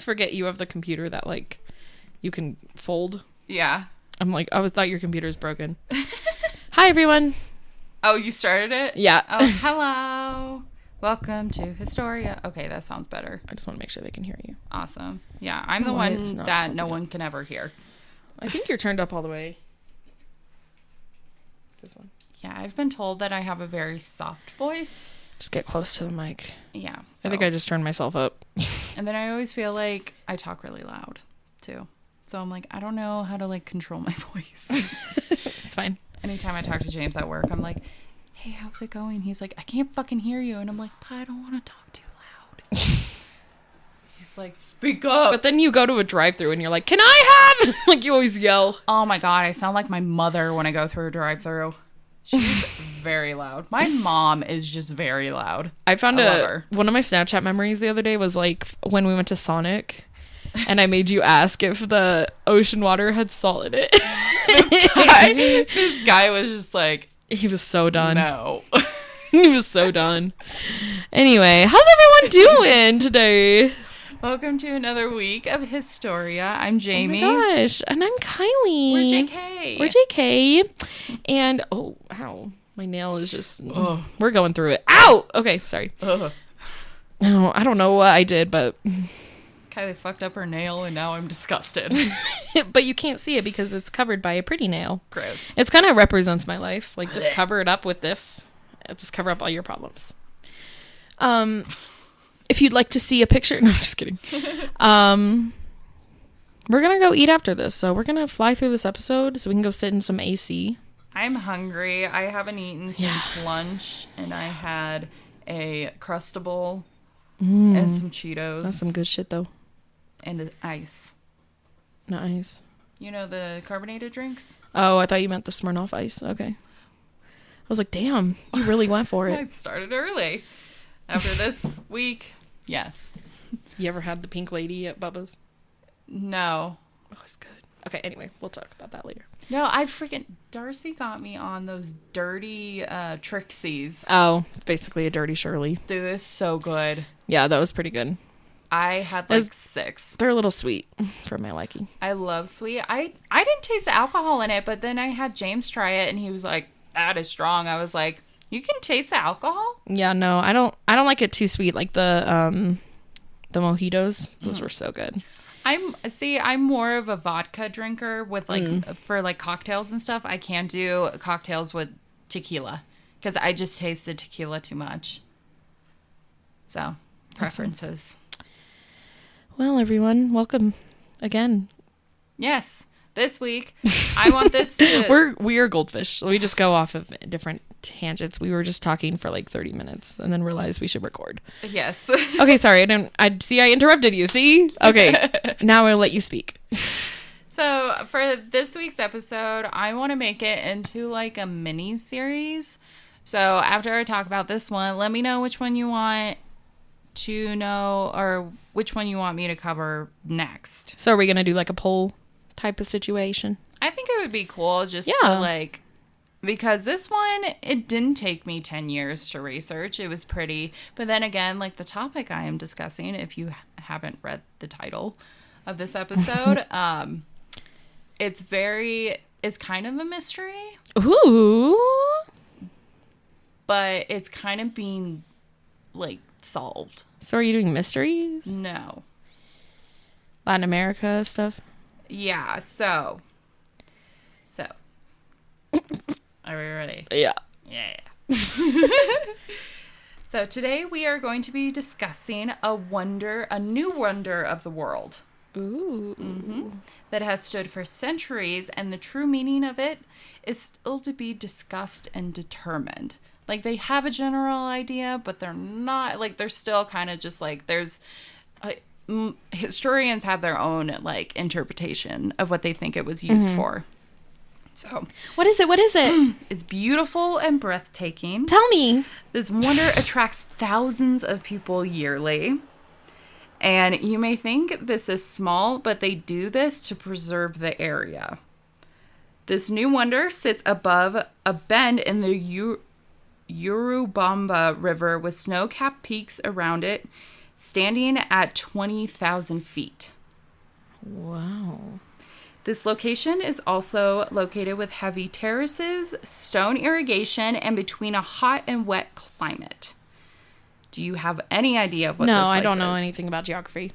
forget you have the computer that, like, you can fold. Yeah. I'm like, I thought your computer's broken. Hi, everyone. Oh, you started it? Yeah. Oh, hello. Welcome to Historia. Okay, that sounds better. I just want to make sure they can hear you. Awesome. Yeah, I'm the one that no one can ever hear. I think you're turned up all the way. This one. Yeah, I've been told that I have a very soft voice. Just get close to the mic. Yeah. So. I think I just turned myself up. And then I always feel like I talk really loud, too. So I'm like, I don't know how to, like, control my voice. It's fine. Anytime I talk to James at work, I'm like, hey, how's it going? He's like, I can't fucking hear you. And I'm like, but I don't want to talk too loud. He's like, speak up. But then you go to a drive-thru and you're like, can I have? Like, you always yell. Oh, my God. I sound like my mother when I go through a drive-thru. She's very loud. My mom is just very loud. I found one of my Snapchat memories the other day was like when we went to Sonic and I made you ask if the ocean water had salt in it. This guy was just like, he was so done. No. He was so done. Anyway, how's everyone doing today? Welcome to another week of Historia. I'm Jamie. Oh my gosh. And I'm Kylie. We're JK. And, oh, ow. My nail is just, we're going through it. Ow! Okay, sorry. Oh, I don't know what I did, but. Kylie fucked up her nail and now I'm disgusted. But you can't see it because it's covered by a pretty nail. Gross. It's kind of represents my life. Like, just cover it up with this. Just cover up all your problems. If you'd like to see a picture, no, I'm just kidding. We're gonna go eat after this, so we're gonna fly through this episode so we can go sit in some AC. I'm hungry. I haven't eaten since lunch, and I had a Crustable and some Cheetos. That's some good shit, though. And ice. Not ice. You know the carbonated drinks? Oh, I thought you meant the Smirnoff Ice. Okay. I was like, damn, you really went for it. I started early. After this week, yes. You ever had the Pink Lady at Bubba's? No. Oh, it's good. Okay, anyway, we'll talk about that later. No, Darcy got me on those dirty Trixies. Oh, it's basically a dirty Shirley. Dude, it's so good. Yeah, that was pretty good. I had like 6. They're a little sweet for my liking. I love sweet. I didn't taste the alcohol in it, but then I had James try it and he was like, that is strong. I was like, you can taste the alcohol? Yeah, no, I don't like it too sweet. Like the mojitos, those were so good. I'm more of a vodka drinker with like for like cocktails and stuff. I can't do cocktails with tequila because I just tasted tequila too much. So, preferences. Well, everyone, welcome again. Yes. This week, I want this to... We are goldfish. We just go off of different tangents. We were just talking for like 30 minutes and then realized we should record. Yes. Okay, sorry. I interrupted you. See? Okay. Now I'll let you speak. So for this week's episode, I want to make it into like a mini series. So after I talk about this one, let me know which one you want to know or which one you want me to cover next. So are we going to do like a poll type of situation? I think it would be cool just to like, because this one, it didn't take me 10 years to research. It was pretty, but then again, like the topic I am discussing, if you haven't read the title of this episode, it's kind of a mystery. Ooh. But it's kind of being like solved. So are you doing mysteries? No. Latin America stuff? Yeah, so. Are we ready? Yeah. Yeah. So today we are going to be discussing a new wonder of the world. Ooh. Mm-hmm. That has stood for centuries, and the true meaning of it is still to be discussed and determined. Like, they have a general idea, but they're not, like, they're still kind of just like, historians have their own like interpretation of what they think it was used for. So what is it? It's beautiful and breathtaking. Tell me. This wonder attracts thousands of people yearly, and you may think this is small, but they do this to preserve the area. This new wonder sits above a bend in the Urubamba River with snow-capped peaks around it. standing at 20,000 feet. Wow. This location is also located with heavy terraces, stone irrigation, and between a hot and wet climate. Do you have any idea of what this place is? No, I don't know anything about geography.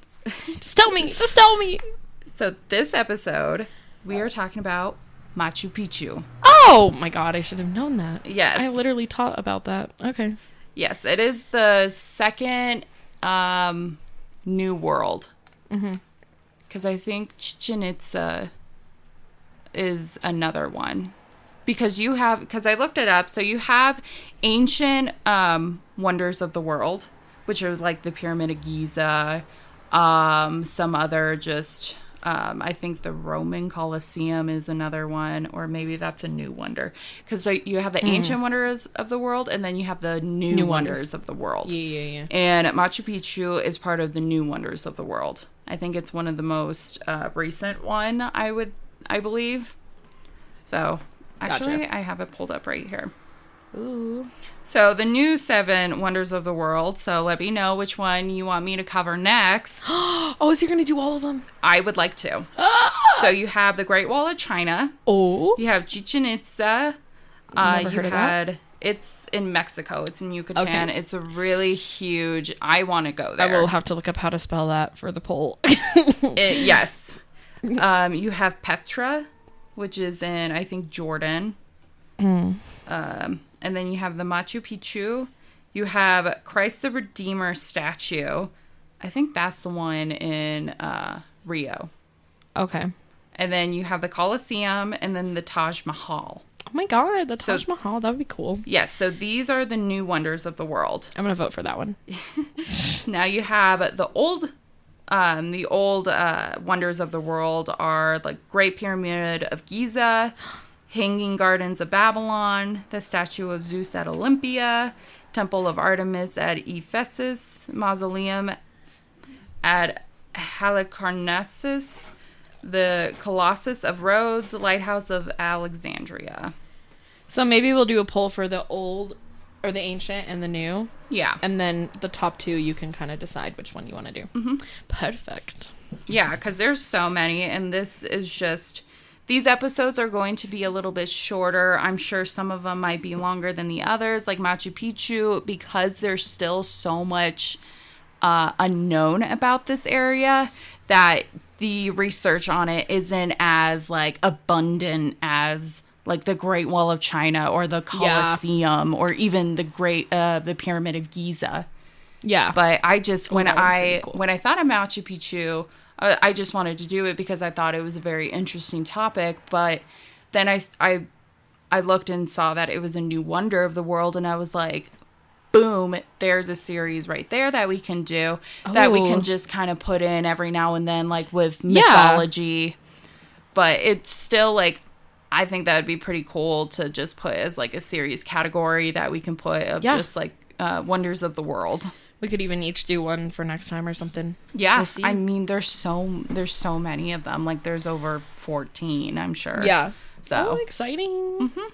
Just tell me. Just tell me. So this episode, we are talking about Machu Picchu. Oh my god, I should have known that. Yes. I literally taught about that. Okay. Yes, it is the second New World. Because I think Chichen Itza is another one. Because I looked it up, so you have ancient wonders of the world, which are like the Pyramid of Giza, some other just, I think the Roman Colosseum is another one, or maybe that's a new wonder. Because you have the ancient wonders of the world, and then you have the new wonders of the world. Yeah. And Machu Picchu is part of the new wonders of the world. I think it's one of the most recent one, I believe. So, actually, Gotcha. I have it pulled up right here. Ooh. So, the new 7 wonders of the world. So, let me know which one you want me to cover next. Oh, so you're going to do all of them? I would like to. So, you have the Great Wall of China. Oh. You have Chichen Itza. Never heard of that. It's in Mexico. It's in Yucatan. Okay. It's a really huge... I want to go there. I will have to look up how to spell that for the poll. Yes. You have Petra, which is in, I think, Jordan. And then you have the Machu Picchu. You have Christ the Redeemer statue. I think that's the one in Rio. Okay. And then you have the Colosseum and then the Taj Mahal. Oh my god, the Taj Mahal. That would be cool. Yes, so these are the new wonders of the world. I'm going to vote for that one. Now you have the old wonders of the world are like Great Pyramid of Giza, Hanging Gardens of Babylon, the statue of Zeus at Olympia, Temple of Artemis at Ephesus, Mausoleum at Halicarnassus, the Colossus of Rhodes, the Lighthouse of Alexandria. So maybe we'll do a poll for the old or the ancient and the new. Yeah. And then the top 2, you can kind of decide which one you want to do. Mm-hmm. Perfect. Yeah, because there's so many, and this is just... These episodes are going to be a little bit shorter. I'm sure some of them might be longer than the others, like Machu Picchu, because there's still so much unknown about this area that the research on it isn't as, like, abundant as... like the Great Wall of China or the Colosseum or even the Pyramid of Giza. Yeah. But I just, when I thought of Machu Picchu, I just wanted to do it because I thought it was a very interesting topic. But then I looked and saw that it was a new wonder of the world. And I was like, boom, there's a series right there that we can do that we can just kind of put in every now and then, like with mythology. But it's still like, I think that would be pretty cool to just put as like a series category that we can put of just like wonders of the world. We could even each do one for next time or something. Yeah. I mean, there's so many of them. Like there's over 14, I'm sure. Yeah. So exciting. Mm-hmm.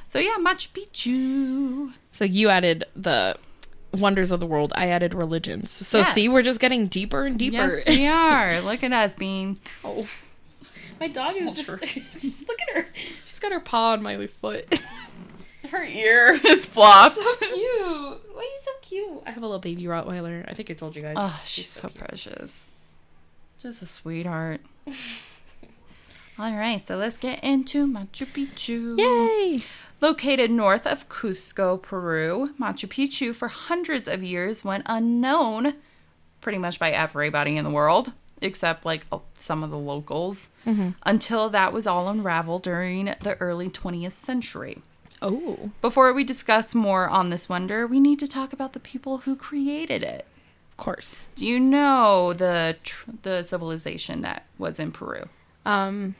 So yeah, Machu Picchu. So you added the wonders of the world. I added religions. So see, we're just getting deeper and deeper. Yes, we are. Look at us being... Oh. My dog is just look at her. She's got her paw on my foot. Her ear is flopped. So cute. Why are you so cute? I have a little baby Rottweiler. I think I told you guys. Oh, she's so precious. Just a sweetheart. All right, so let's get into Machu Picchu. Yay! Located north of Cusco, Peru, Machu Picchu for hundreds of years went unknown pretty much by everybody in the world. Except, like, some of the locals, until that was all unraveled during the early 20th century. Oh. Before we discuss more on this wonder, we need to talk about the people who created it. Of course. Do you know the civilization that was in Peru? I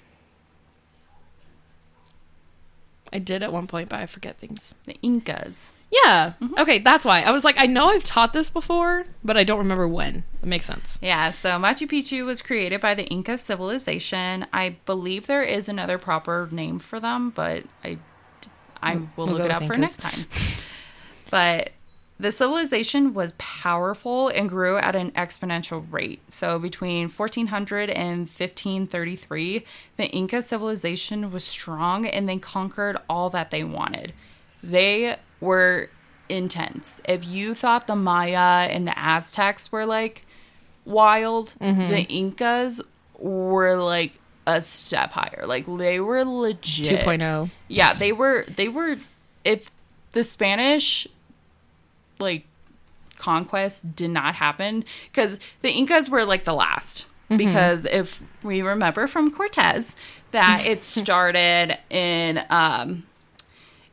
did at one point, but I forget things. The Incas. Yeah. Mm-hmm. Okay, that's why. I was like, I know I've taught this before, but I don't remember when. It makes sense. Yeah, so Machu Picchu was created by the Inca civilization. I believe there is another proper name for them, but I will look it up for next time. But The civilization was powerful and grew at an exponential rate. So between 1400 and 1533, the Inca civilization was strong and they conquered all that they wanted. They were intense. If you thought the Maya and the Aztecs were like wild, the Incas were like a step higher. Like they were legit 2.0. Yeah, they were if the Spanish like conquest did not happen, because the Incas were like the last, because if we remember from Cortez that it started in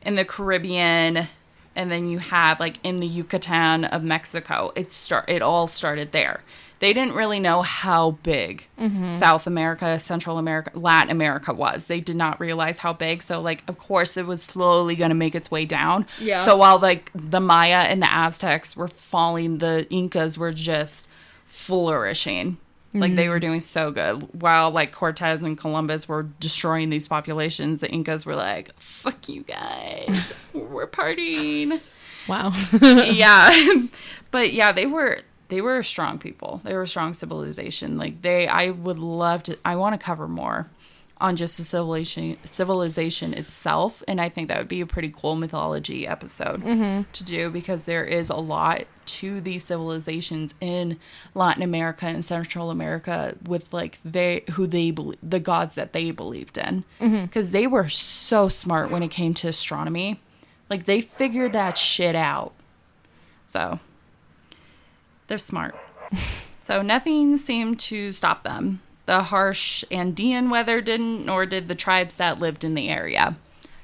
the Caribbean, and then you have like in the Yucatan of Mexico, it all started there. They didn't really know how big South America, Central America, Latin America was. They did not realize how big. So, like, of course, it was slowly going to make its way down. Yeah. So while, like, the Maya and the Aztecs were falling, the Incas were just flourishing. Like, they were doing so good. While, like, Cortez and Columbus were destroying these populations, the Incas were like, fuck you guys. We're partying. Wow. Yeah. But, yeah, they were strong people. They were a strong civilization. Like I want to cover more on just the civilization itself. And I think that would be a pretty cool mythology episode to do, because there is a lot to these civilizations in Latin America and Central America with like the gods that they believed in. Because they were so smart when it came to astronomy. Like they figured that shit out. So they're smart. So nothing seemed to stop them. The harsh Andean weather didn't, nor did the tribes that lived in the area.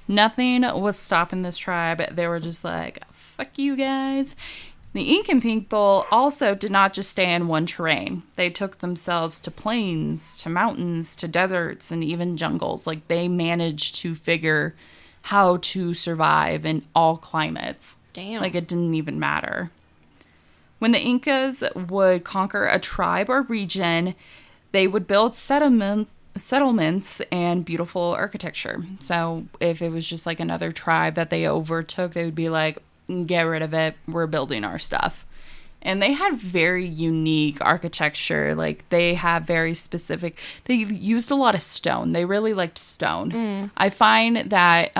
Nothing was stopping this tribe. They were just like, fuck you guys. The Incan people also did not just stay in one terrain. They took themselves to plains, to mountains, to deserts, and even jungles. Like they managed to figure how to survive in all climates. Damn. Like it didn't even matter. When the Incas would conquer a tribe or region, they would build settlements and beautiful architecture. So if it was just like another tribe that they overtook, they would be like, get rid of it, we're building our stuff. And they had very unique architecture. Like they have very specific, they used a lot of stone. They really liked stone. I find that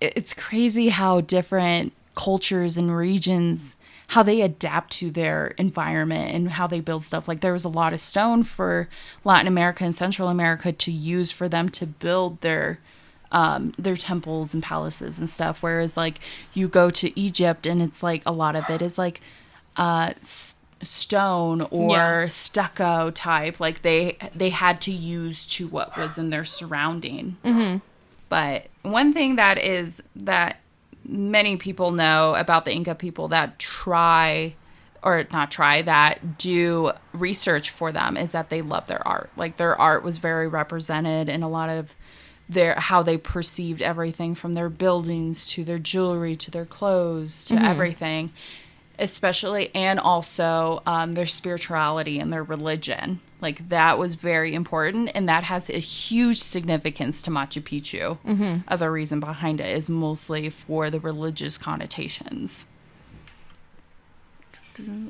it's crazy how different cultures and regions, how they adapt to their environment and how they build stuff. Like there was a lot of stone for Latin America and Central America to use for them to build their temples and palaces and stuff. Whereas like you go to Egypt and it's like a lot of it is like stone or stucco type. Like they had to use to what was in their surrounding. But one thing that many people know about the Inca people that that do research for them is that they love their art. Like their art was very represented in a lot of how they perceived everything, from their buildings to their jewelry to their clothes to everything, especially, and also their spirituality and their religion. Like that was very important, and that has a huge significance to Machu Picchu. Other reason behind it is mostly for the religious connotations.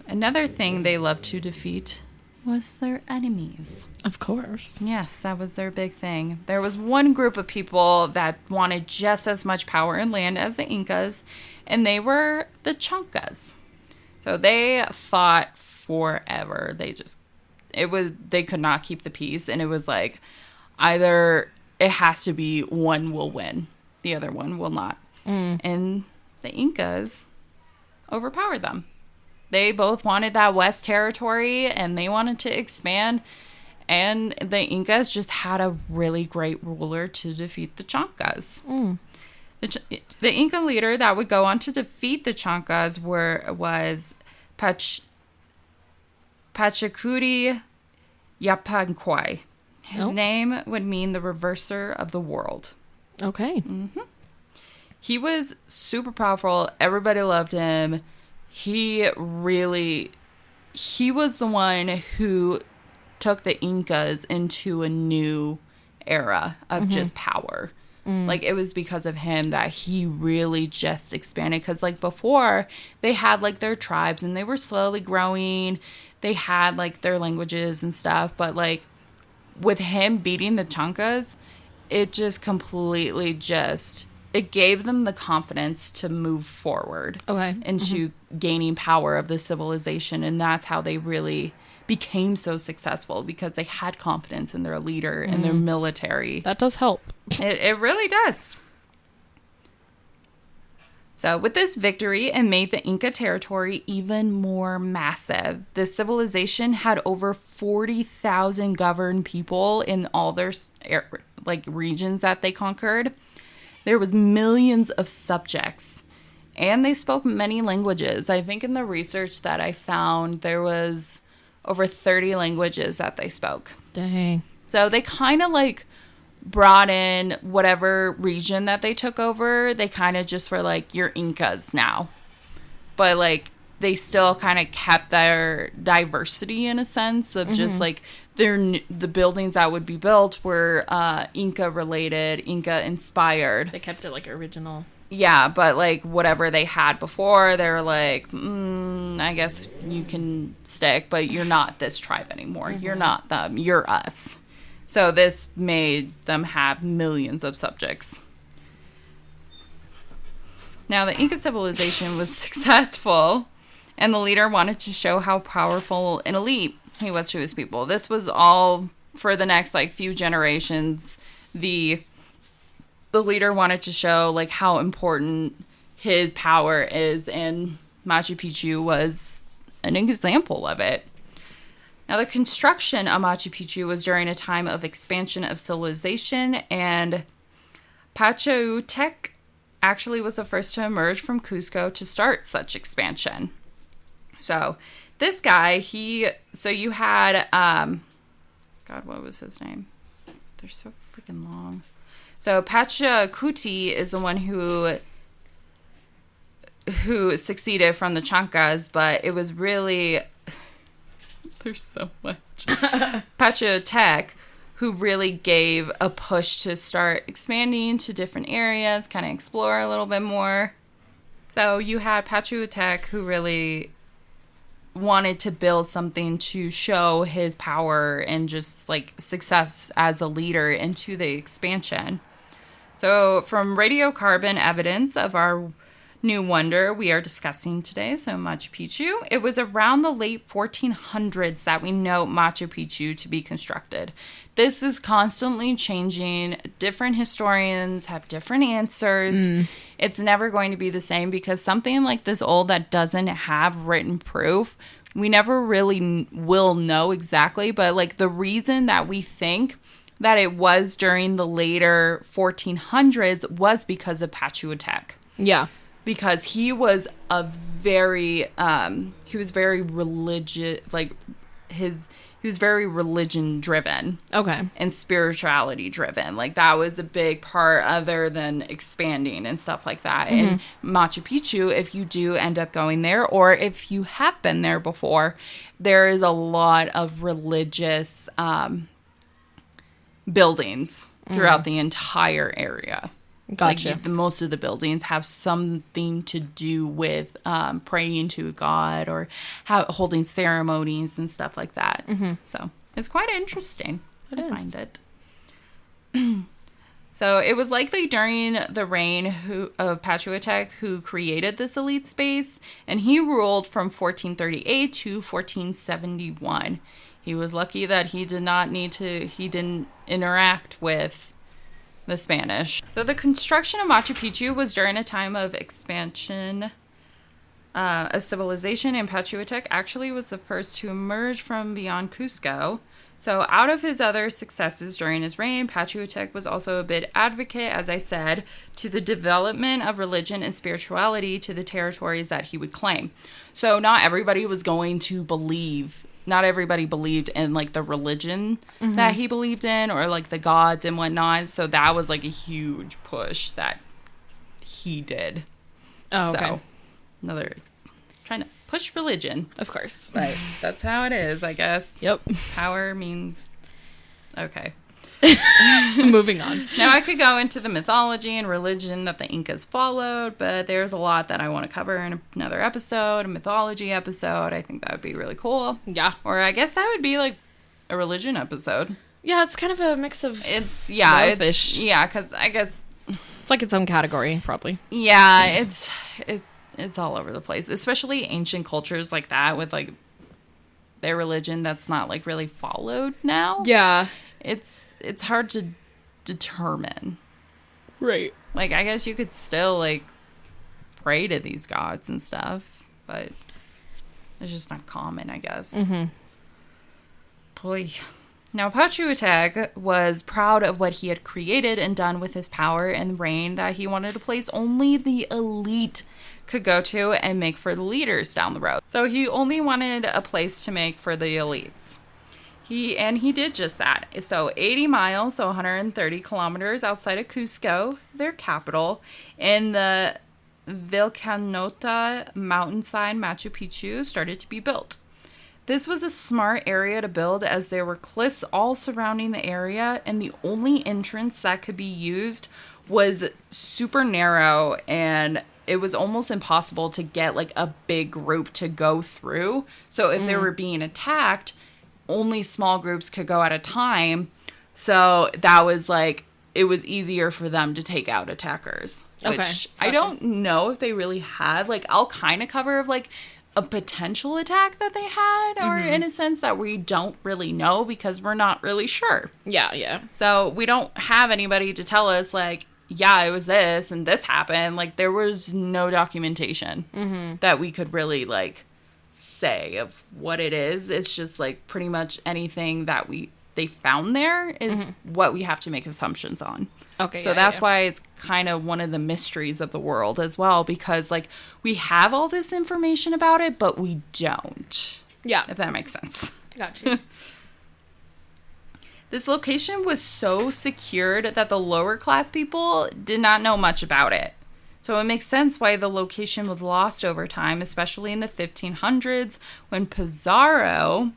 Another thing they loved to defeat was their enemies. Of course. Yes, that was their big thing. There was one group of people that wanted just as much power and land as the Incas, and they were the Chancas. So they fought forever. They could not keep the peace, and it was like either it has to be one will win, the other one will not. And the Incas overpowered them. They both wanted that West Territory, and they wanted to expand, and the Incas just had a really great ruler to defeat the Chancas. The Inca leader that would go on to defeat the Chancas was Pachacuri Yapanquai. His name would mean the reverser of the world. Okay. He was super powerful. Everybody loved him. He was the one who took the Incas into a new era of just power. Like, it was because of him that he really just expanded. Because, like, before, they had, like, their tribes, and they were slowly growing. They had, like, their languages and stuff. But, like, with him beating the Chancas, it just completely just... It gave them the confidence to move forward. Into gaining power of the civilization. And that's how they really... became so successful, because they had confidence in their leader and their military. That does help. It really does. So with this victory, it made the Inca territory even more massive. This civilization had over 40,000 governed people in all their regions that they conquered. There was millions of subjects, and they spoke many languages. I think in the research that I found, there was over 30 languages that they spoke. Dang. So they kind of like brought in whatever region that they took over. They kind of just were like, you're Incas now. But like they still kind of kept their diversity in a sense of just like the buildings that would be built were Inca related, Inca inspired. They kept it like original. Yeah, but, like, whatever they had before, they were like, I guess you can stick, but you're not this tribe anymore. You're not them. You're us. So this made them have millions of subjects. Now, the Inca civilization was successful, and the leader wanted to show how powerful and elite he was to his people. This was all for the next, like, few generations. The leader wanted to show, like, how important his power is, and Machu Picchu was an example of it. Now, the construction of Machu Picchu was during a time of expansion of civilization, and Pachacutec actually was the first to emerge from Cusco to start such expansion. So, this guy, so you had, God, what was his name? They're so freaking long. So Pachacuti is the one who succeeded from the Chancas, but it was really... There's so much. Pachacutec, who really gave a push to start expanding to different areas, kind of explore a little bit more. So you had Pachacutec, who really wanted to build something to show his power and just like success as a leader into the expansion. So from radiocarbon evidence of our new wonder we are discussing today, so Machu Picchu, it was around the late 1400s that we know Machu Picchu to be constructed. This is constantly changing. Different historians have different answers. It's never going to be the same, because something like this old that doesn't have written proof, we never really will know exactly. But like the reason that we think that it was during the later 1400s was because of Pachacutec. Yeah. Because he was very religious, he was very religion driven. Okay. And spirituality driven. Like that was a big part other than expanding and stuff like that. And Machu Picchu, if you do end up going there, or if you have been there before, there is a lot of religious buildings throughout the entire area. Gotcha. Like most of the buildings have something to do with praying to God or holding ceremonies and stuff like that. So it's quite interesting. I find it. So it was likely during the reign of Pachacutec who created this elite space, and he ruled from 1438 to 1471. He was lucky that he didn't interact with the Spanish. So the construction of Machu Picchu was during a time of expansion of civilization, and Pachacutec actually was the first to emerge from beyond Cusco. So out of his other successes during his reign, Pachacutec was also a big advocate, as I said, to the development of religion and spirituality to the territories that he would claim. So not everybody believed in like the religion that he believed in, or like the gods and whatnot. So that was like a huge push that he did. Oh, okay. So another trying to push religion. Of course. Right. That's how it is, I guess. Yep. Power means okay. Moving on. Now, I could go into the mythology and religion that the Incas followed, but there's a lot that I want to cover in another episode, a mythology episode. I think that would be really cool. Yeah. Or I guess that would be like a religion episode. Yeah, it's kind of a mix of because I guess it's like its own category, probably. Yeah, it's all over the place, especially ancient cultures like that with like their religion that's not like really followed now. Yeah. It's hard to determine. Right. Like, I guess you could still, like, pray to these gods and stuff, but it's just not common, I guess. Mm-hmm. Boy. Now, Pachacutec was proud of what he had created and done with his power and reign, that he wanted a place only the elite could go to and make for the leaders down the road. So he only wanted a place to make for the elites. He did just that. So 80 miles, so 130 kilometers outside of Cusco, their capital, in the Vilcanota mountainside, Machu Picchu started to be built. This was a smart area to build as there were cliffs all surrounding the area, and the only entrance that could be used was super narrow, and it was almost impossible to get like a big group to go through. So if they were being attacked, only small groups could go at a time. So that was like, it was easier for them to take out attackers. Which Gotcha. I don't know if they really had. Like, I'll kind of cover of like a potential attack that they had, or in a sense that we don't really know because we're not really sure. Yeah. So we don't have anybody to tell us like, yeah, it was this and this happened. Like, there was no documentation that we could really like say of what it is. It's just like pretty much anything that they found there is what we have to make assumptions on. Okay. So that's why it's kind of one of the mysteries of the world as well, because like we have all this information about it, but we don't. Yeah. If that makes sense. I got you. This location was so secured that the lower class people did not know much about it. So it makes sense why the location was lost over time, especially in the 1500s when Pizarro,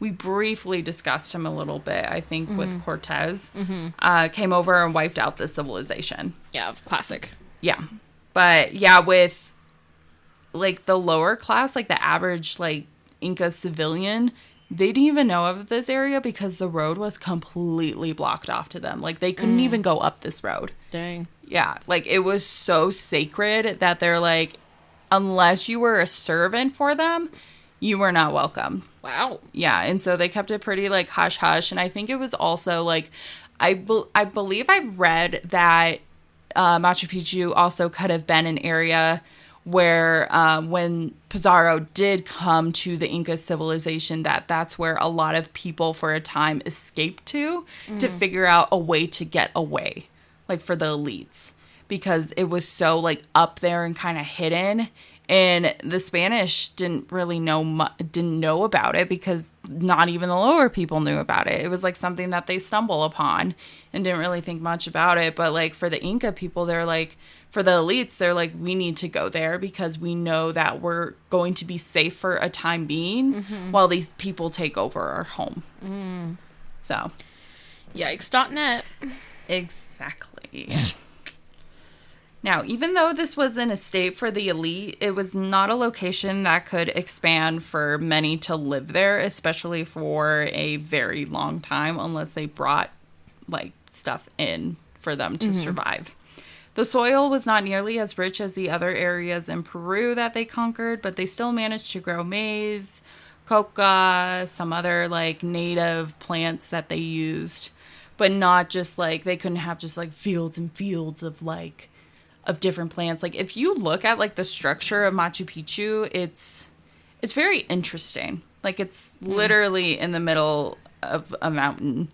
we briefly discussed him a little bit, I think, with Cortez, came over and wiped out the civilization. Yeah, classic. Yeah. But yeah, with like the lower class, like the average like Inca civilian, they didn't even know of this area because the road was completely blocked off to them. Like they couldn't even go up this road. Dang. Yeah, like it was so sacred that they're like, unless you were a servant for them, you were not welcome. Wow. Yeah, and so they kept it pretty like hush hush. And I think it was also like, I believe I read that Machu Picchu also could have been an area where when Pizarro did come to the Inca civilization, that's where a lot of people for a time escaped to figure out a way to get away. Like for the elites, because it was so like up there and kind of hidden, and the Spanish didn't really didn't know about it because not even the lower people knew about it. It was like something that they stumble upon and didn't really think much about it. But like for the Inca people, they're like, for the elites, they're like, we need to go there because we know that we're going to be safe for a time being while these people take over our home. So, Yikes.net. Exactly. Now, even though this was an estate for the elite, it was not a location that could expand for many to live there, especially for a very long time, unless they brought like stuff in for them to survive. The soil was not nearly as rich as the other areas in Peru that they conquered, but they still managed to grow maize, coca, some other like native plants that they used. But not just like, they couldn't have just like fields and fields of like, of different plants. Like if you look at like the structure of Machu Picchu, it's very interesting. Like it's literally in the middle of a mountain.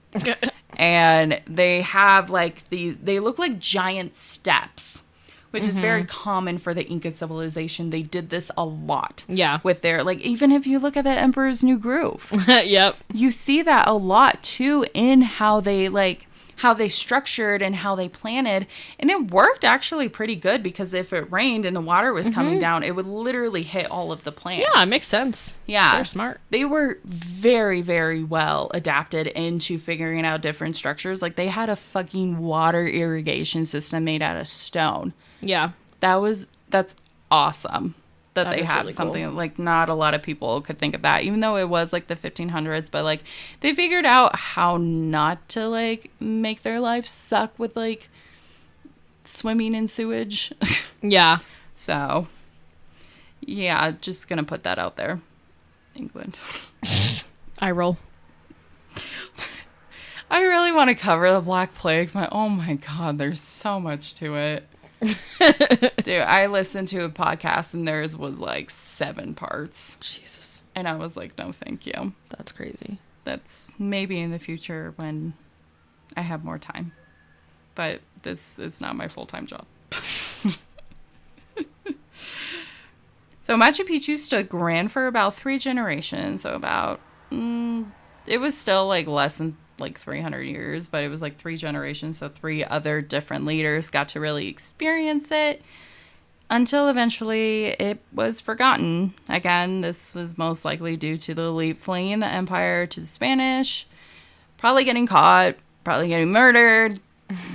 And they have like they look like giant steps, which is very common for the Inca civilization. They did this a lot. Yeah. With their, like, even if you look at the Emperor's New Groove. Yep. You see that a lot, too, in how they, like, how they structured and how they planted. And it worked actually pretty good because if it rained and the water was coming down, it would literally hit all of the plants. Yeah, it makes sense. Yeah. They're smart. They were very, very well adapted into figuring out different structures. Like, they had a fucking water irrigation system made out of stone. Yeah. That's awesome. That they had really something cool. like not a lot of people could think of that, even though it was like the 1500s, but like they figured out how not to like make their lives suck with like swimming in sewage. Yeah. So yeah, just gonna put that out there. England. I roll. I really want to cover the Black Plague, but oh my God, there's so much to it. Dude, I listened to a podcast and theirs was like 7 parts. Jesus. And I was like, no, thank you. That's crazy. That's maybe in the future when I have more time. But this is not my full-time job. So Machu Picchu stood grand for about 3 generations. So about, it was still like less than like 300 years, but it was like 3 generations. So 3 other different leaders got to really experience it until eventually it was forgotten. Again, this was most likely due to the elite fleeing the empire to the Spanish, probably getting caught, probably getting murdered.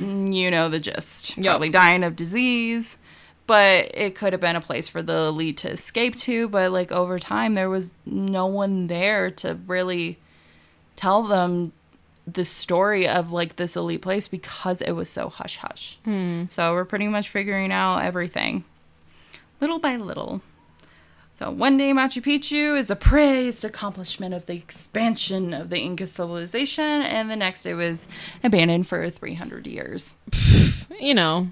You know the gist. Yep. Probably dying of disease. But it could have been a place for the elite to escape to. But like over time, there was no one there to really tell them the story of like this elite place because it was so hush hush. So we're pretty much figuring out everything little by little. So one day Machu Picchu is a praised accomplishment of the expansion of the Inca civilization, and the next it was abandoned for 300 years. You know,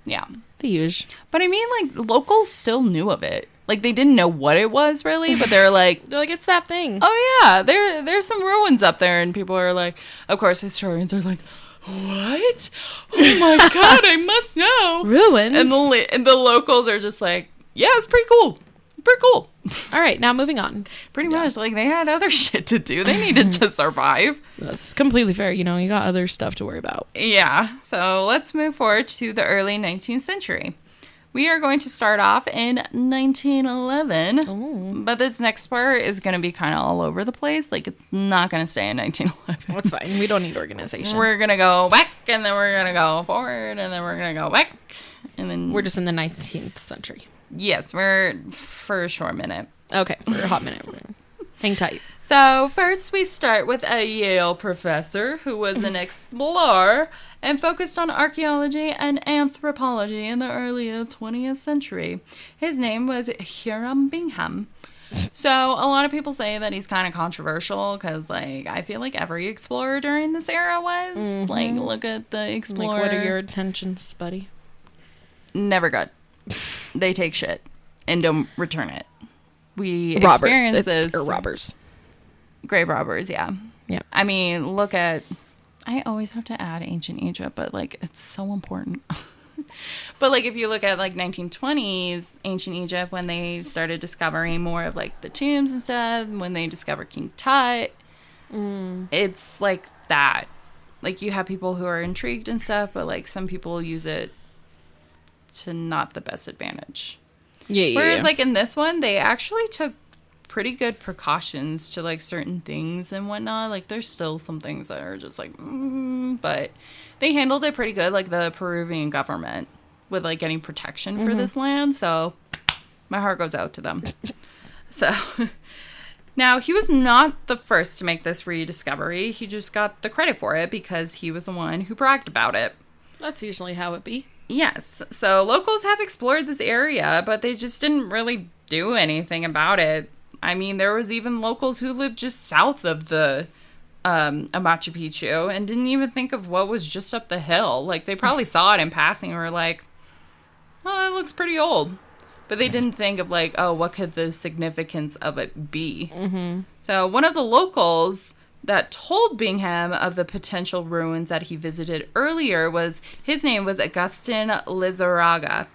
Yeah. the usual. But I mean, like, locals still knew of it. Like, they didn't know what it was, really, but they're like, It's that thing. oh, yeah, there's some ruins up there. And people are like, of course, historians are like, what? Oh, my God, I must know. Ruins. And the locals are just like, yeah, it's pretty cool. Pretty cool. All right, now moving on. Pretty much. Like, they had other shit to do. They needed to survive. That's completely fair. You know, you got other stuff to worry about. Yeah. So let's move forward to the early 19th century. We are going to start off in 1911. Ooh. But this next part is going to be kind of all over the place. Like, it's not going to stay in 1911. That's fine. We don't need organization. We're going to go back, and then we're going to go forward, and then we're going to go back. And then We're just in the 19th century. Yes, we're for a short minute. Okay, for a hot minute. Hang tight. So first we start with a Yale professor who was an explorer and focused on archaeology and anthropology in the early 20th century. His name was Hiram Bingham. So a lot of people say that he's kind of controversial because, like, I feel like every explorer during this era was. Like, look at the explorer. Like, what are your intentions, buddy? Never good. They take shit and don't return it. We Robert. experience this. Or robbers. Grave robbers, yeah. Yeah. I mean, look at... I always have to add ancient Egypt, but, like, it's so important. But, like, if you look at, like, 1920s ancient Egypt, when they started discovering more of, like, the tombs and stuff, when they discovered King Tut, it's like that. Like, you have people who are intrigued and stuff, but, like, some people use it to not the best advantage. Yeah. Whereas, like, in this one, they actually took pretty good precautions to, like, certain things and whatnot. Like, there's still some things that are just, like, but they handled it pretty good, like, the Peruvian government, with, like, getting protection for this land. So, my heart goes out to them. So, now, he was not the first to make this rediscovery. He just got the credit for it because he was the one who bragged about it. That's usually how it be. Yes. So locals have explored this area, but they just didn't really do anything about it. I mean, there was even locals who lived just south of the Machu Picchu and didn't even think of what was just up the hill. Like, they probably saw it in passing and were like, oh, it looks pretty old. But they didn't think of, like, oh, what could the significance of it be? Mm-hmm. So one of the locals that told Bingham of the potential ruins that he visited earlier his name was Agustin Lizarraga.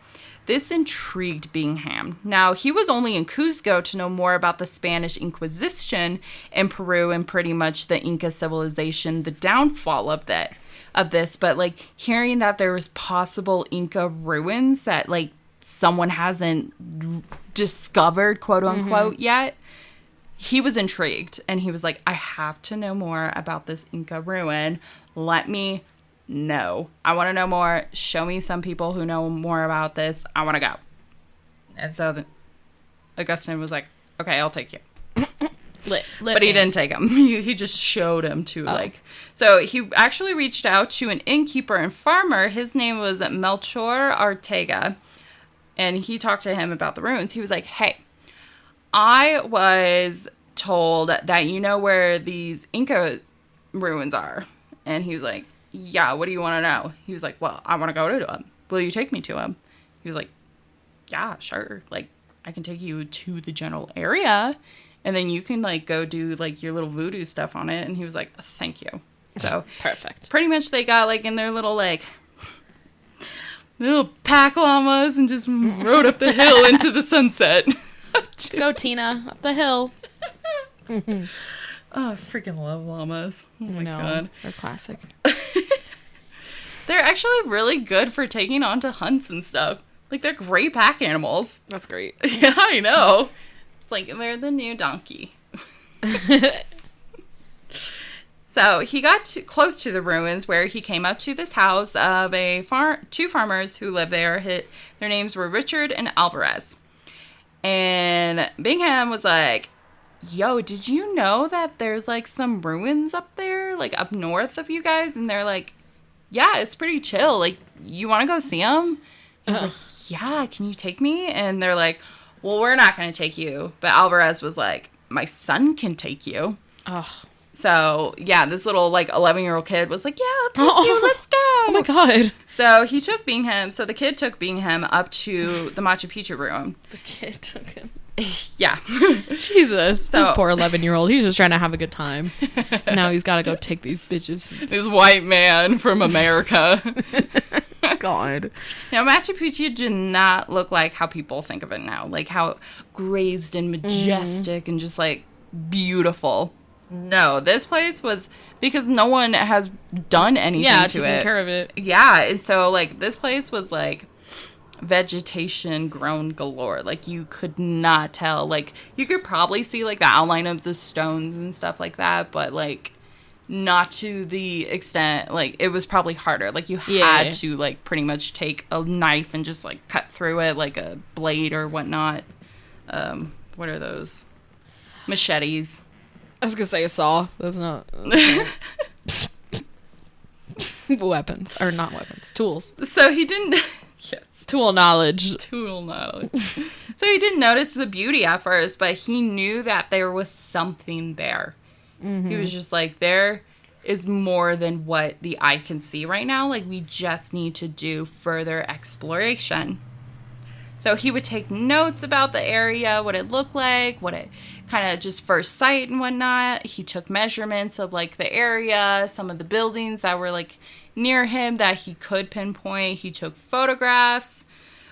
This intrigued Bingham. Now, he was only in Cuzco to know more about the Spanish Inquisition in Peru and pretty much the Inca civilization, the downfall of that. of this, but like hearing that there was possible Inca ruins that like someone hasn't discovered, quote unquote, yet, he was intrigued. And he was like, I have to know more about this Inca ruin. Let me know. I want to know more. Show me some people who know more about this. I want to go. And so Augustine was like, okay, I'll take you. But he didn't take him. He just showed him to like. So he actually reached out to an innkeeper and farmer. His name was Melchor Ortega. And he talked to him about the ruins. He was like, hey, I was told that you know where these Inca ruins are. And he was like, yeah, what do you want to know? He was like, well, I want to go to them. Will you take me to them? He was like, yeah, sure. Like, I can take you to the general area. And then you can, like, go do, like, your little voodoo stuff on it. And he was like, thank you. So, perfect. Pretty much they got, like, in their little, like, little pack llamas and just rode up the hill into the sunset. Let's go, Tina, up the hill. Oh, I freaking love llamas. Oh, my God. They're classic. They're actually really good for taking on to hunts and stuff. Like, they're great pack animals. That's great. Yeah, I know. It's like, they're the new donkey. So, he got close to the ruins where he came up to this house of two farmers who lived there. Their names were Richard and Alvarez. And Bingham was like, yo, did you know that there's, like, some ruins up there, like, up north of you guys? And they're like, yeah, it's pretty chill. Like, you want to go see them? I was like, yeah, can you take me? And they're like, well, we're not going to take you. But Alvarez was like, my son can take you. Oh. So, yeah, this little, like, 11-year-old kid was like, yeah, I'll take you. Let's go. Oh, my God. So, he took Bingham. So, the kid took Bingham up to the Machu Picchu ruin. The kid took him. Yeah. Jesus. This poor 11-year-old. He's just trying to have a good time. Now he's got to go take these bitches. This white man from America. God. Now, Machu Picchu did not look like how people think of it now. Like, how grazed and majestic and just, like, beautiful. No, this place was, because no one has done anything to it. Taking care of it. Yeah, and so, like, this place was, like, vegetation grown galore. Like, you could not tell. Like, you could probably see, like, the outline of the stones and stuff like that, but, like, not to the extent, like, it was probably harder. Like, you had to, like, pretty much take a knife and just, like, cut through it, like a blade or whatnot. What are those? Machetes. I was gonna say a saw. That's not weapons. Or not weapons. Tools. So he didn't... Yes. Tool knowledge. So he didn't notice the beauty at first, but he knew that there was something there. Mm-hmm. He was just like, there is more than what the eye can see right now. Like, we just need to do further exploration. So he would take notes about the area, what it looked like, what it kind of just first sight and whatnot. He took measurements of, like, the area, some of the buildings that were, like, near him that he could pinpoint. He took photographs,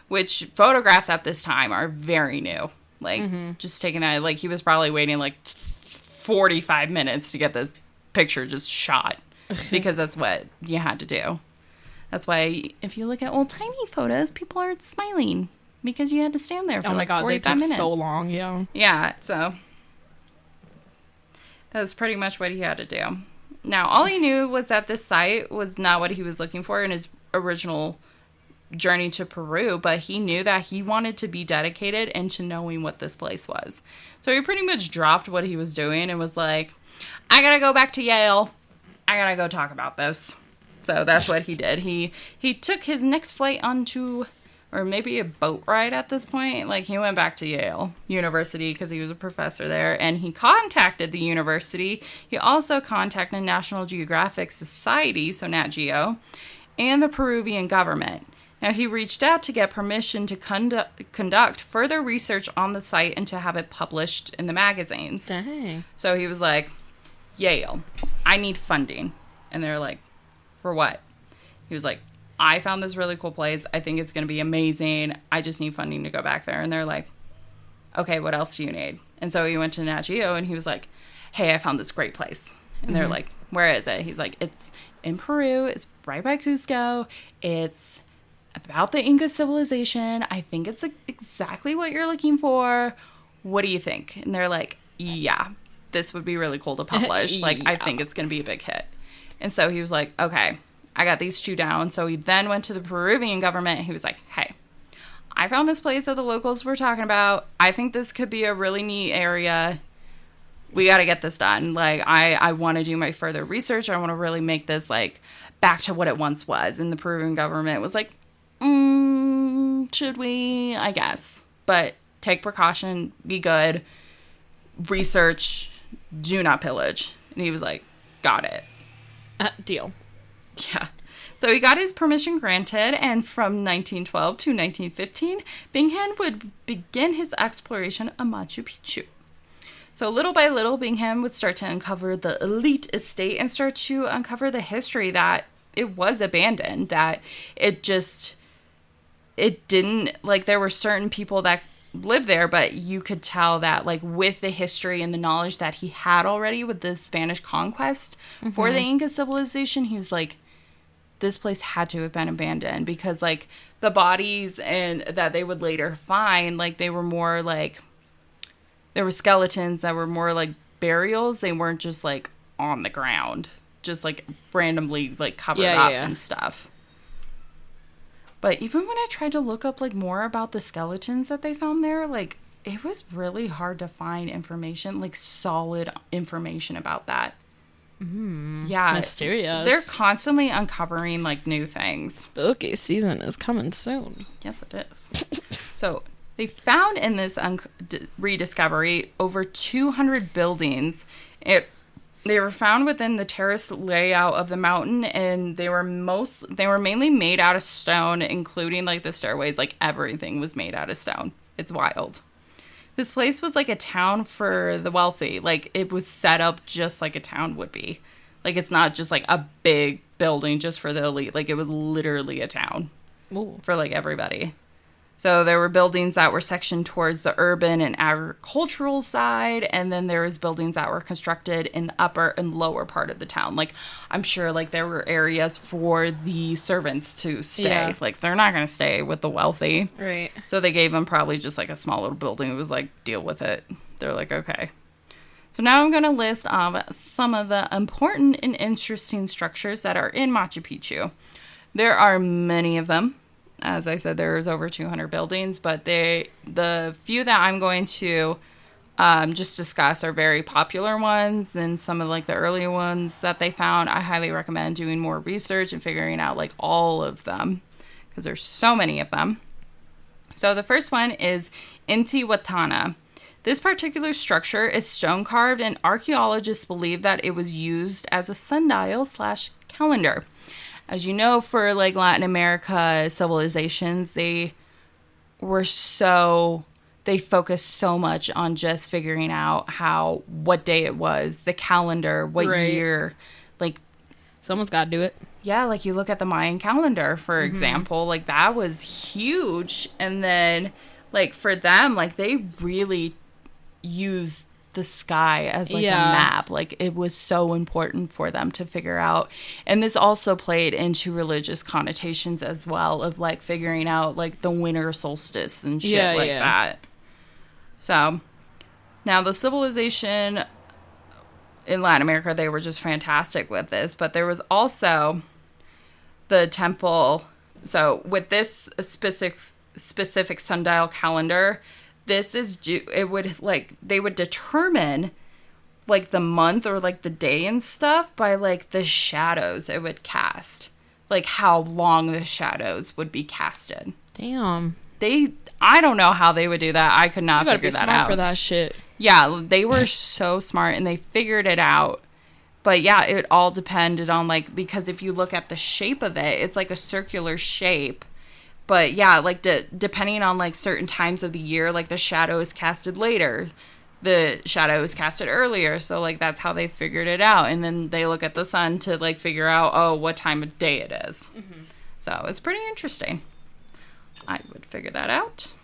which photographs at this time are very new. Like, just taking that, like, he was probably waiting, like, 45 minutes to get this picture just shot. Because that's what you had to do. That's why, if you look at old-timey photos, people aren't smiling. Because you had to stand there for, like, 45 minutes. So long, yeah. Yeah, so that was pretty much what he had to do. Now, all he knew was that this site was not what he was looking for in his original journey to Peru, but he knew that he wanted to be dedicated into knowing what this place was. So he pretty much dropped what he was doing and was like, I gotta go back to Yale. I gotta go talk about this. So that's what he did. He took his next flight onto... or maybe a boat ride at this point. Like, he went back to Yale University because he was a professor there, and he contacted the university. He also contacted National Geographic Society, so Nat Geo, and the Peruvian government. Now, he reached out to get permission to conduct further research on the site and to have it published in the magazines. Dang. So he was like, Yale, I need funding. And they're like, for what? He was like, I found this really cool place. I think it's going to be amazing. I just need funding to go back there. And they're like, okay, what else do you need? And so he went to Nat Geo and he was like, hey, I found this great place. And they're like, where is it? He's like, it's in Peru. It's right by Cusco. It's about the Inca civilization. I think it's exactly what you're looking for. What do you think? And they're like, yeah, this would be really cool to publish. Like, I think it's going to be a big hit. And so he was like, okay, I got these 2 down. So he then went to the Peruvian government. And he was like, hey, I found this place that the locals were talking about. I think this could be a really neat area. We got to get this done. Like, I want to do my further research. I want to really make this, like, back to what it once was. And the Peruvian government was like, should we? I guess. But take precaution. Be good. Research. Do not pillage. And he was like, got it. Deal. Yeah. So he got his permission granted, and from 1912 to 1915, Bingham would begin his exploration of Machu Picchu. So little by little, Bingham would start to uncover the elite estate and start to uncover the history that it was abandoned, that it didn't, like, there were certain people that lived there, but you could tell that, like, with the history and the knowledge that he had already with the Spanish conquest for the Inca civilization, he was like, this place had to have been abandoned, because, like, the bodies and that they would later find, like, they were more like, there were skeletons that were more like burials. They weren't just, like, on the ground, just, like, randomly, like, covered up and stuff. But even when I tried to look up, like, more about the skeletons that they found there, like, it was really hard to find information, like, solid information about that. Yeah. Mysterious. They're constantly uncovering, like, new things. Spooky season is coming soon. Yes, it is. So they found in this rediscovery over 200 buildings. They were found within the terrace layout of the mountain, and they were mainly made out of stone, including, like, the stairways. Like, everything was made out of stone. It's wild. This place was like a town for the wealthy. Like, it was set up just like a town would be. Like, it's not just, like, a big building just for the elite. Like, it was literally a town for, like, everybody. So there were buildings that were sectioned towards the urban and agricultural side, and then there was buildings that were constructed in the upper and lower part of the town. Like, I'm sure, like, there were areas for the servants to stay. Yeah. Like, they're not going to stay with the wealthy. Right. So they gave them probably just, like, a small little building. It was like, deal with it. They're like, okay. So now I'm going to list some of the important and interesting structures that are in Machu Picchu. There are many of them. As I said, there's over 200 buildings, but the few that I'm going to just discuss are very popular ones, and some of, like, the early ones that they found. I highly recommend doing more research and figuring out, like, all of them, because there's so many of them. So the first one is Intihuatana. This particular structure is stone carved, and archaeologists believe that it was used as a sundial/calendar. As you know, for, like, Latin America civilizations, they focused so much on just figuring out what day it was, the calendar, what year. Like, someone's got to do it. Yeah, like, you look at the Mayan calendar, for example, like, that was huge. And then, like, for them, like, they really used the sky as, like, a map. Like, it was so important for them to figure out. And this also played into religious connotations as well, of, like, figuring out, like, the winter solstice and shit that. So now the civilization in Latin America, they were just fantastic with this, but there was also the temple. So with this specific sundial calendar, they would determine, like, the month or, like, the day and stuff by, like, the shadows it would cast. Like, how long the shadows would be casted. Damn. I don't know how they would do that. I could not figure that out. You gotta be smart for that shit. Yeah, they were so smart, and they figured it out. But, yeah, it all depended on, like, because if you look at the shape of it, it's, like, a circular shape. But, yeah, like, depending on, like, certain times of the year, like, the shadow is casted later. The shadow is casted earlier. So, like, that's how they figured it out. And then they look at the sun to, like, figure out, what time of day it is. Mm-hmm. So, it's pretty interesting. I would figure that out.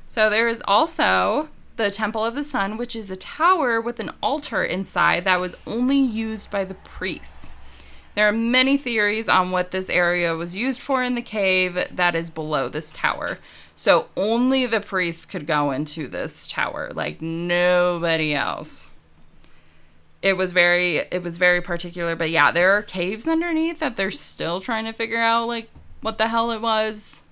So, there is also the Temple of the Sun, which is a tower with an altar inside that was only used by the priests. There are many theories on what this area was used for in the cave that is below this tower. So only the priests could go into this tower, like nobody else. It was very particular, but yeah, there are caves underneath that they're still trying to figure out like what the hell it was.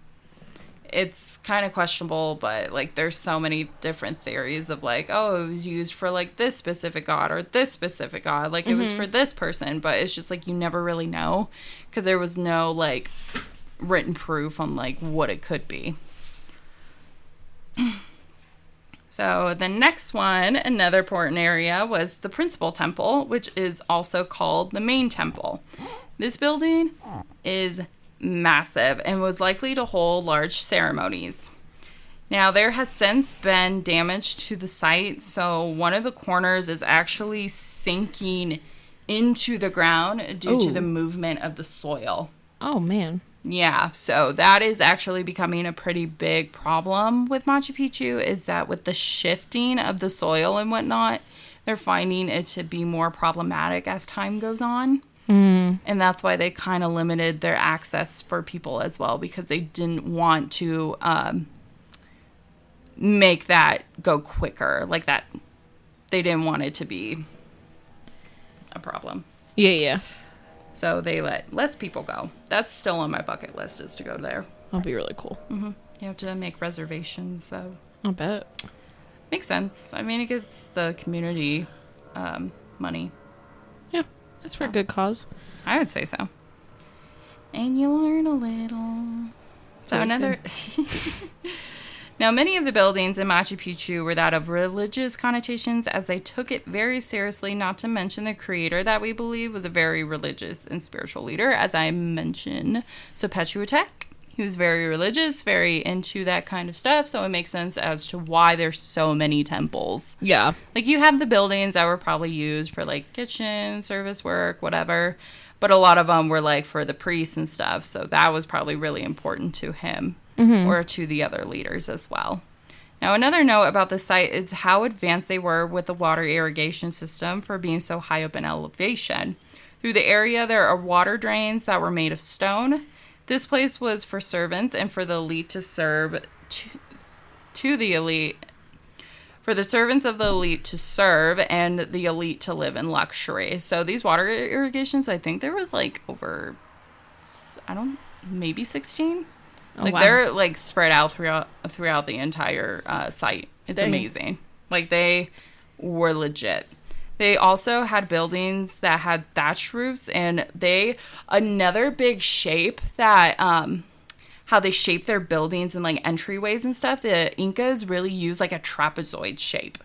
It's kind of questionable, but like there's so many different theories of like, oh, it was used for like this specific god or this specific god, like it was for this person, but it's just like you never really know because there was no like written proof on like what it could be. So the next one, another important area, was the principal temple, which is also called the main temple. This building is massive and was likely to hold large ceremonies. Now, there has since been damage to the site, so one of the corners is actually sinking into the ground due to the movement of the soil. Oh, man. Yeah, so that is actually becoming a pretty big problem with Machu Picchu, is that with the shifting of the soil and whatnot, they're finding it to be more problematic as time goes on. And that's why they kind of limited their access for people as well, because they didn't want to make that go quicker. Like that, they didn't want it to be a problem. Yeah. So they let less people go. That's still on my bucket list, is to go there. That'll be really cool. You have to make reservations, so. I'll bet. Makes sense. I mean, it gives the community money. Yeah, that's for a good cause. I would say so. And you learn a little. So another... Now, many of the buildings in Machu Picchu were that of religious connotations, as they took it very seriously, not to mention the creator that we believe was a very religious and spiritual leader, as I mentioned. So Pechuatec, he was very religious, very into that kind of stuff, so it makes sense as to why there's so many temples. Yeah. Like, you have the buildings that were probably used for, like, kitchen, service work, whatever, but a lot of them were, like, for the priests and stuff, so that was probably really important to him. Or to the other leaders as well. Now, another note about the site is how advanced they were with the water irrigation system for being so high up in elevation. Through the area, there are water drains that were made of stone. This place was for servants and for the elite to serve to the elite. For the servants of the elite to serve and the elite to live in luxury. So these water irrigations, I think there was like over, maybe 16? Like, wow. They're, like, spread out throughout the entire site. It's amazing. Like, they were legit. They also had buildings that had thatched roofs, and another big shape that, how they shape their buildings and, like, entryways and stuff, the Incas really used, like, a trapezoid shape.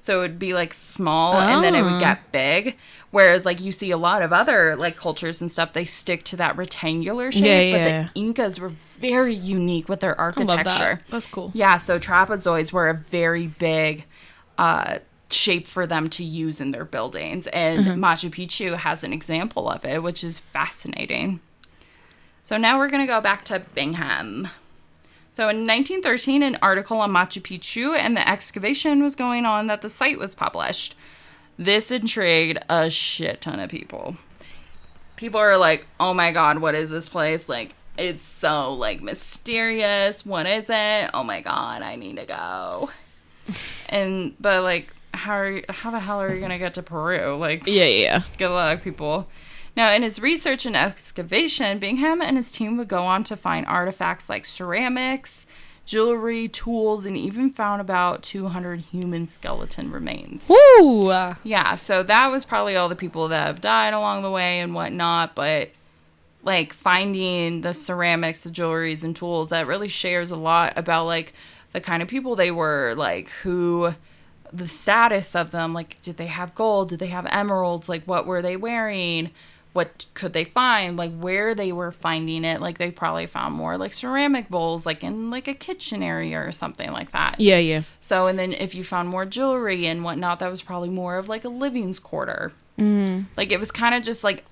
So it would be, like, small, and then it would get big. Whereas, like, you see a lot of other, like, cultures and stuff, they stick to that rectangular shape. But the Incas were very unique with their architecture. I love that. That's cool. Yeah, so trapezoids were a very big shape for them to use in their buildings. And Machu Picchu has an example of it, which is fascinating. So now we're going to go back to Bingham. So in 1913, an article on Machu Picchu and the excavation was going on that the site was published. This intrigued a shit ton of people. People are like, oh my god, what is this place? Like, it's so, like, mysterious. What is it? Oh my god, I need to go. But, like, how the hell are you going to get to Peru? Like, yeah. Good luck, people. Now, in his research and excavation, Bingham and his team would go on to find artifacts like ceramics, jewelry, tools, and even found about 200 human skeleton remains. Woo! Yeah, so that was probably all the people that have died along the way and whatnot, but, like, finding the ceramics, the jewelries, and tools, that really shares a lot about, like, the kind of people they were, like, the status of them, like, did they have gold, did they have emeralds, like, what were they wearing, what could they find, like, where they were finding it. Like, they probably found more, like, ceramic bowls, like, in, like, a kitchen area or something like that. Yeah. So, and then if you found more jewelry and whatnot, that was probably more of, like, a living's quarter. Like, it was kind of just, like,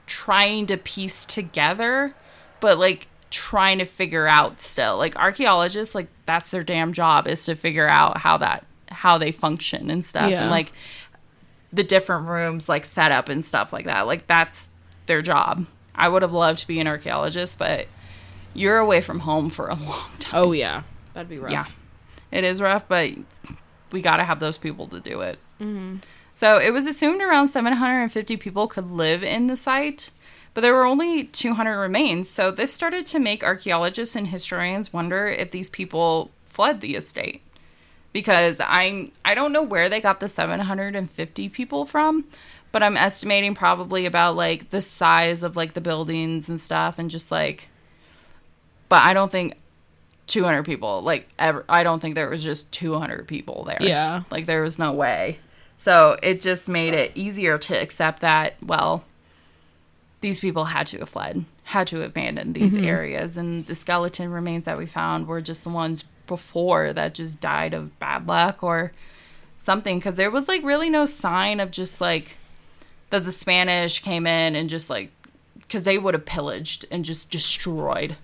trying to piece together, but, like, trying to figure out still. Like, archaeologists, like, that's their damn job, is to figure out how they function and stuff. Yeah. And, like, the different rooms, like, set up and stuff like that. Like, that's their job. I would have loved to be an archaeologist, but you're away from home for a long time. Oh, yeah. That'd be rough. Yeah. It is rough, but we got to have those people to do it. So it was assumed around 750 people could live in the site, but there were only 200 remains. So this started to make archaeologists and historians wonder if these people fled the estate. Because I don't know where they got the 750 people from, but I'm estimating probably about, like, the size of, like, the buildings and stuff, and just, like, but I don't think 200 people, like, ever. I don't think there was just 200 people there. Yeah. Like, there was no way. So it just made it easier to accept that, well, these people had to have fled, had to abandon these areas. And the skeleton remains that we found were just the ones before that just died of bad luck or something. Because there was, like, really no sign of just, like, that the Spanish came in and just, like, because they would have pillaged and just destroyed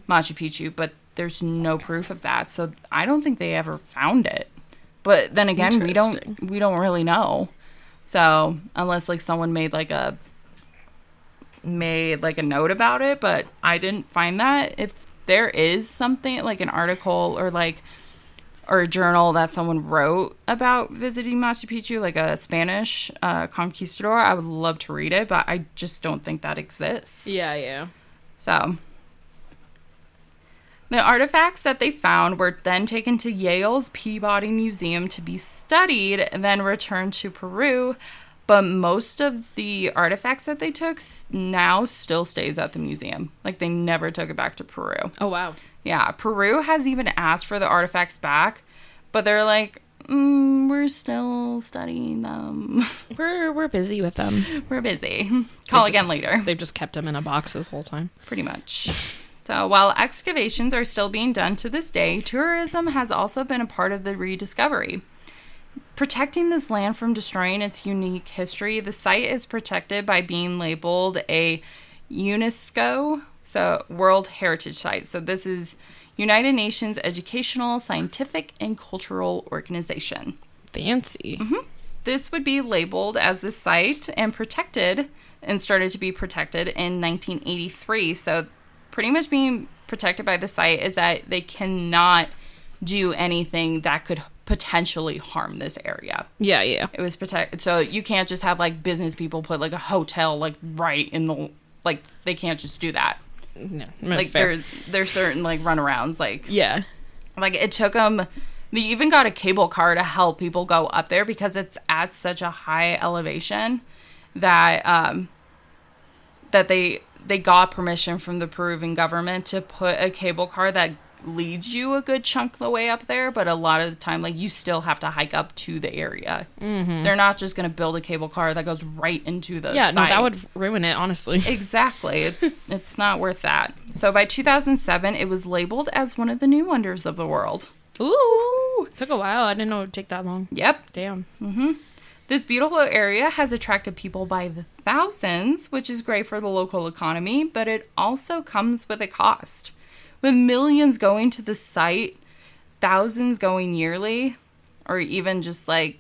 Machu Picchu. But there's no proof of that. So I don't think they ever found it. But then again, we don't really know. So unless, like, someone made a note about it, but I didn't find that. If there is something like an article or a journal that someone wrote about visiting Machu Picchu, like a Spanish conquistador, I would love to read it, but I just don't think that exists. Yeah. So the artifacts that they found were then taken to Yale's Peabody Museum to be studied and then returned to Peru. But most of the artifacts that they took now still stays at the museum. Like, they never took it back to Peru. Oh, wow. Yeah, Peru has even asked for the artifacts back, but they're like, we're still studying them. We're busy with them. We're busy. Call again later. They've just kept them in a box this whole time. Pretty much. So while excavations are still being done to this day, tourism has also been a part of the rediscovery. Protecting this land from destroying its unique history, the site is protected by being labeled a UNESCO, so World Heritage Site. So this is United Nations Educational, Scientific, and Cultural Organization. Fancy. This would be labeled as a site and protected, and started to be protected in 1983. So pretty much being protected by the site is that they cannot do anything that could potentially harm this area. Yeah. It was protected. So you can't just have, like, business people put, like, a hotel, like, right in the, like, they can't just do that. No, like, there's certain, like, runarounds, like. Yeah. Like, it took them, they even got a cable car to help people go up there because it's at such a high elevation that, that they got permission from the Peruvian government to put a cable car that leads you a good chunk of the way up there, but a lot of the time, like, you still have to hike up to the area. They're not just going to build a cable car that goes right into the site. No, that would ruin it, honestly. Exactly. It's not worth that. So by 2007, it was labeled as one of the new wonders of the world. Ooh. Took a while. I didn't know it would take that long. Yep. Damn. This beautiful area has attracted people by the thousands, which is great for the local economy, but it also comes with a cost. With millions going to the site, thousands going yearly, or even just, like,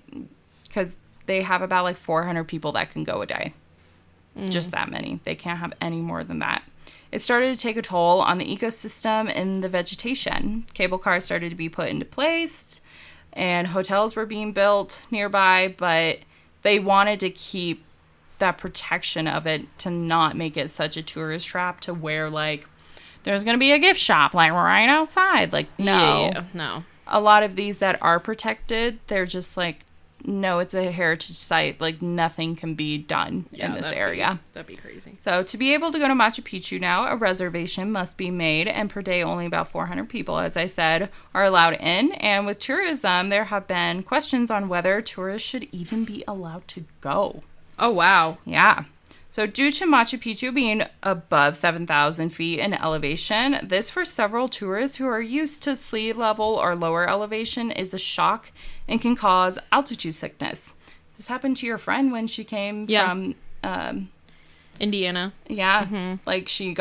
because they have about, like, 400 people that can go a day. Just that many. They can't have any more than that. It started to take a toll on the ecosystem and the vegetation. Cable cars started to be put into place, and hotels were being built nearby, but they wanted to keep that protection of it to not make it such a tourist trap to where, like, there's going to be a gift shop, like, right outside. Like, no. Yeah, no. A lot of these that are protected, they're just like, no, it's a heritage site. Like, nothing can be done in this area. That'd be crazy. So, to be able to go to Machu Picchu now, a reservation must be made, and per day, only about 400 people, as I said, are allowed in. And with tourism, there have been questions on whether tourists should even be allowed to go. Oh, wow. Yeah. So due to Machu Picchu being above 7,000 feet in elevation, this for several tourists who are used to sea level or lower elevation is a shock and can cause altitude sickness. This happened to your friend when she came from Indiana. Yeah. Like she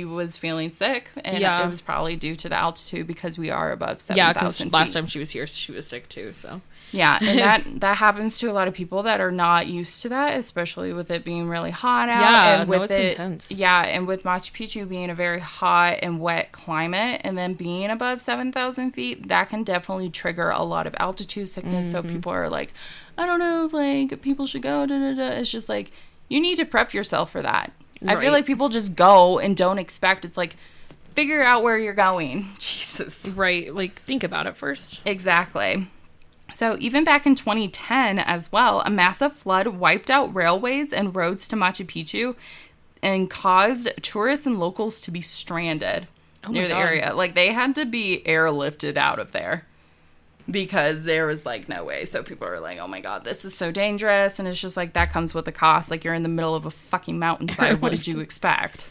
was feeling sick, and it was probably due to the altitude because we are above 7,000 Yeah, because feet. last time she was here, she was sick too, so. Yeah, and that happens to a lot of people that are not used to that, especially with it being really hot out. Yeah, and with it's intense. Yeah, and with Machu Picchu being a very hot and wet climate, and then being above 7,000 feet, that can definitely trigger a lot of altitude sickness. So people are like, I don't know if, like, people should go, It's just like, you need to prep yourself for that. Right. I feel like people just go and don't expect. It's like, figure out where you're going. Jesus. Right, like, think about it first. Exactly. So even back in 2010 as well, a massive flood wiped out railways and roads to Machu Picchu and caused tourists and locals to be stranded near the area. Like, they had to be airlifted out of there because there was, like, no way. So people are like, oh, my God, this is so dangerous. And it's just like, that comes with a cost. Like, you're in the middle of a fucking mountainside. What did you expect?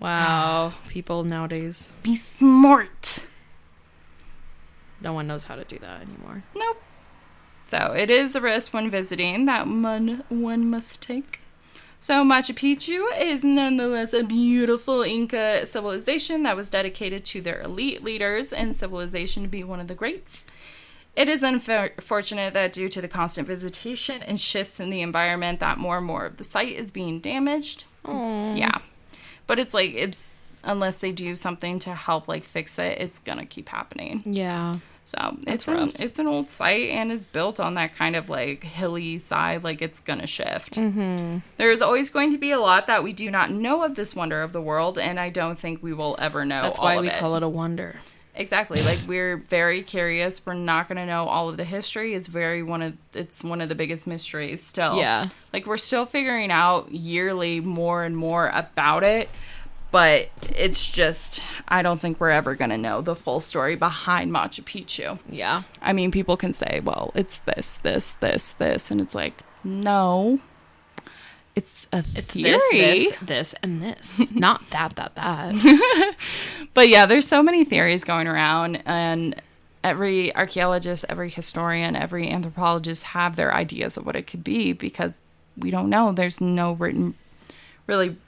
Wow. People nowadays. Be smart. No one knows how to do that anymore. Nope. So it is a risk when visiting that one must take. So Machu Picchu is nonetheless a beautiful Inca civilization that was dedicated to their elite leaders and civilization to be one of the greats. It is unfortunate that due to the constant visitation and shifts in the environment that more and more of the site is being damaged. Aww. Yeah. But it's like, unless they do something to help, like, fix it, it's gonna keep happening. Yeah. So it's an old site, and it's built on that kind of, like, hilly side. Like, it's gonna shift. There's always going to be a lot that we do not know of this wonder of the world, and I don't think we will ever know all of it. That's why we call it a wonder. Exactly. Like, we're very curious. We're not going to know all of the history. It's one of the biggest mysteries still. Yeah. Like, we're still figuring out yearly more and more about it. But it's just, I don't think we're ever going to know the full story behind Machu Picchu. Yeah. I mean, people can say, well, it's this. And it's like, no. It's a theory. This, and this. Not that. But yeah, there's so many theories going around. And every archaeologist, every historian, every anthropologist have their ideas of what it could be. Because we don't know. There's no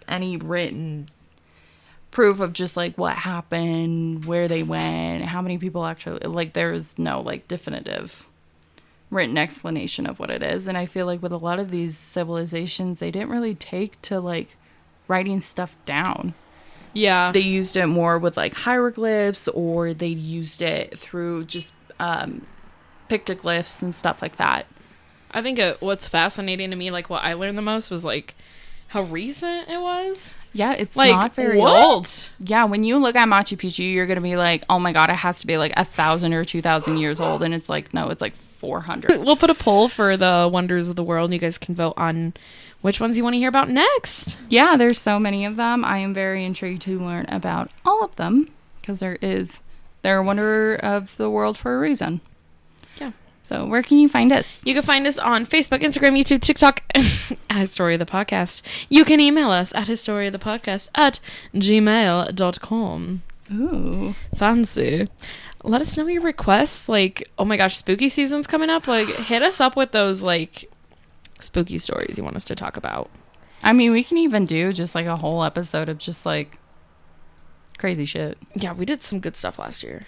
any written proof of just, like, what happened, where they went, how many people actually, like, there is no, like, definitive written explanation of what it is. And I feel like with a lot of these civilizations, they didn't really take to, like, writing stuff down. Yeah. They used it more with, like, hieroglyphs, or they used it through just pictoglyphs and stuff like that. I think what's fascinating to me, like, what I learned the most was, like, how recent it was. Yeah, it's like, not very old. Yeah, when you look at Machu Picchu, you're going to be like, oh my God, it has to be like 1,000 or 2,000 years old. And it's like, no, it's like 400. We'll put a poll for the wonders of the world. You guys can vote on which ones you want to hear about next. Yeah, there's so many of them. I am very intrigued to learn about all of them because they're a wonder of the world for a reason. Yeah. So where can you find us? You can find us on Facebook, Instagram, YouTube, TikTok, at Historia of the Podcast. You can email us at historiathepodcast@gmail.com. Ooh. Fancy. Let us know your requests. Like, oh my gosh, spooky season's coming up. Like, hit us up with those, like, spooky stories you want us to talk about. I mean, we can even do just, like, a whole episode of just, like, crazy shit. Yeah, we did some good stuff last year.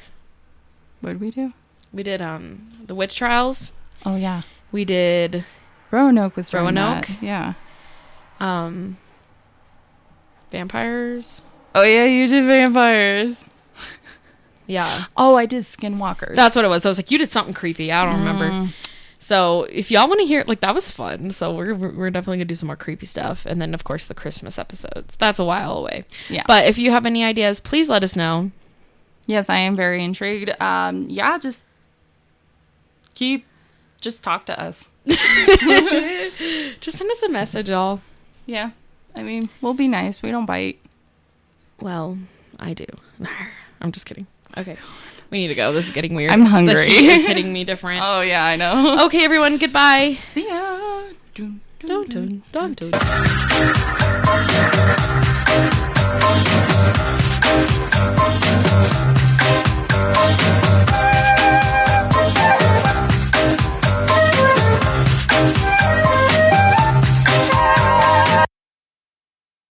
What did we do? We did the witch trials. Oh yeah. We did Roanoke was during Roanoke. That. Yeah. Vampires. Oh yeah, you did vampires. Yeah. Oh, I did skinwalkers. That's what it was. I was like, you did something creepy. I don't remember. So if y'all want to hear, like, that was fun. So we're definitely gonna do some more creepy stuff, and then of course the Christmas episodes. That's a while away. Yeah. But if you have any ideas, please let us know. Yes, I am very intrigued. Yeah, just talk to us. Just send us a message, y'all. Yeah. I mean, we'll be nice. We don't bite. Well, I do. I'm just kidding. Okay. We need to go. This is getting weird. I'm hungry. The heat is hitting me different. Oh, yeah, I know. Okay, everyone. Goodbye. See ya. Dun, dun, dun, dun.